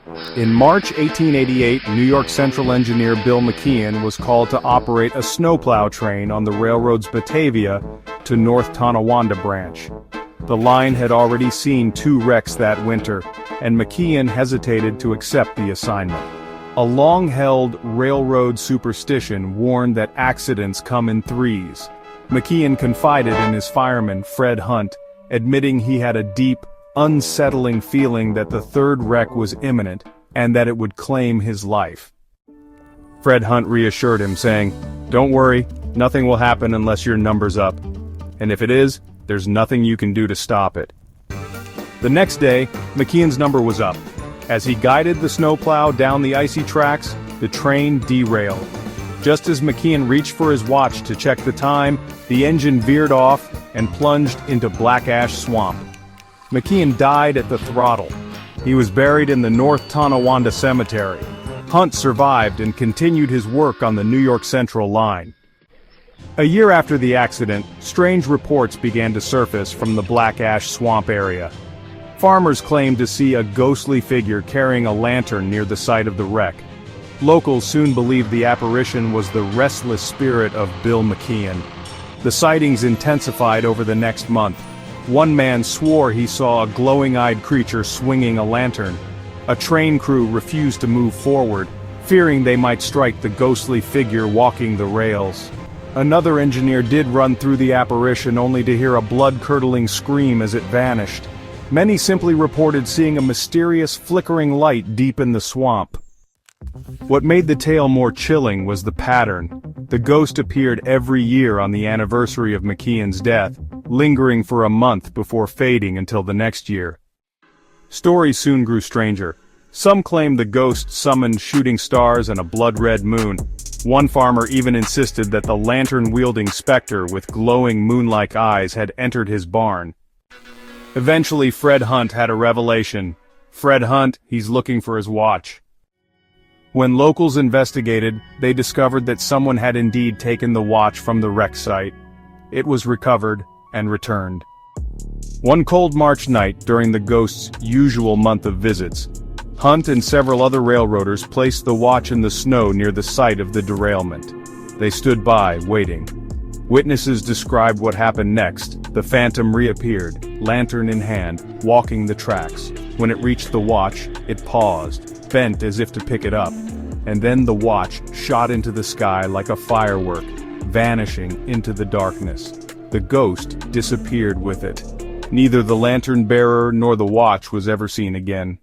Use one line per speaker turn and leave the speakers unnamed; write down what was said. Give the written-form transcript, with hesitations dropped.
In March 1888, New York Central engineer Bill McKeon was called to operate a snowplow train on the railroad's Batavia to North Tonawanda branch. The line had already seen 2 wrecks that winter, and McKeon hesitated to accept the assignment. A long-held railroad superstition warned that accidents come in threes. McKeon confided in his fireman, Fred Hunt, admitting he had a deep, unsettling feeling that the 3rd wreck was imminent, and that it would claim his life. Fred Hunt reassured him, saying, "Don't worry, nothing will happen unless your number's up. And if it is, there's nothing you can do to stop it." The next day, McKeon's number was up. As he guided the snowplow down the icy tracks, the train derailed. Just as McKeon reached for his watch to check the time, the engine veered off and plunged into black ash swamp. McKeon died at the throttle. He was buried in the North Tonawanda Cemetery. Hunt survived and continued his work on the New York Central line. A year after the accident, strange reports began to surface from the black ash swamp area. Farmers claimed to see a ghostly figure carrying a lantern near the site of the wreck. Locals soon believed the apparition was the restless spirit of Bill McKeon. The sightings intensified over the next month. One man swore he saw a glowing-eyed creature swinging a lantern. A train crew refused to move forward, fearing they might strike the ghostly figure walking the rails. Another engineer did run through the apparition only to hear a blood-curdling scream as it vanished. Many simply reported seeing a mysterious flickering light deep in the swamp. What made the tale more chilling was the pattern. The ghost appeared every year on the anniversary of McKeon's death, lingering for a month before fading until the next year. Stories soon grew stranger. Some claimed the ghost summoned shooting stars and a blood-red moon. One farmer even insisted that the lantern-wielding specter with glowing moon-like eyes had entered his barn. Eventually, Fred Hunt had a revelation. Fred Hunt, he's looking for his watch. When locals investigated, they discovered that someone had indeed taken the watch from the wreck site. It was recovered and returned. One cold March night during the ghost's usual month of visits, Hunt and several other railroaders placed the watch in the snow near the site of the derailment. They stood by, waiting. Witnesses described what happened next. The phantom reappeared, lantern in hand, walking the tracks. When it reached the watch, it paused, bent as if to pick it up. And then the watch shot into the sky like a firework, vanishing into the darkness. The ghost disappeared with it. Neither the lantern bearer nor the watch was ever seen again.